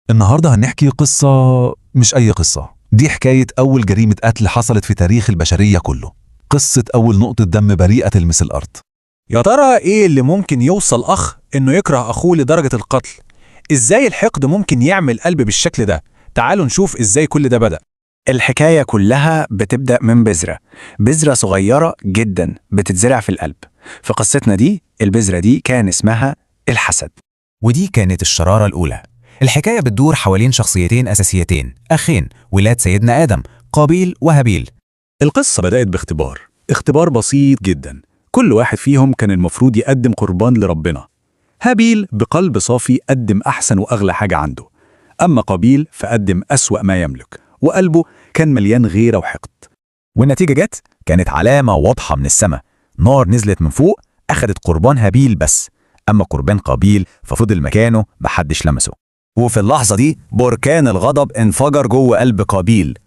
النهاردة هنحكي قصة، مش أي قصة. دي حكاية أول جريمة قتل حصلت في تاريخ البشرية كله. قصة أول نقطة دم بريئة تلمس الأرض. يا ترى ايه اللي ممكن يوصل اخ انه يكره اخوه لدرجة القتل؟ ازاي الحقد ممكن يعمل قلب بالشكل ده؟ تعالوا نشوف ازاي كل ده بدأ. الحكاية كلها بتبدأ من بذرة صغيرة جدا بتتزرع في القلب. في قصتنا دي البذرة دي كان اسمها الحسد. ودي كانت الشرارة الأولى. الحكاية بتدور حوالين شخصيتين أساسيتين، أخين ولاد سيدنا آدم، قابيل وهابيل. القصة بدأت اختبار بسيط جدا. كل واحد فيهم كان المفروض يقدم قربان لربنا. هابيل بقلب صافي قدم أحسن وأغلى حاجة عنده، أما قابيل فقدم أسوأ ما يملك، وقلبه كان مليان غيرة وحقد. والنتيجة جت، كانت علامة واضحة من السماء. نار نزلت من فوق أخدت قربان هابيل بس، أما قربان قابيل ففضل مكانه محدش لمسه. وفي اللحظة دي بركان الغضب انفجر جوه قلب قابيل.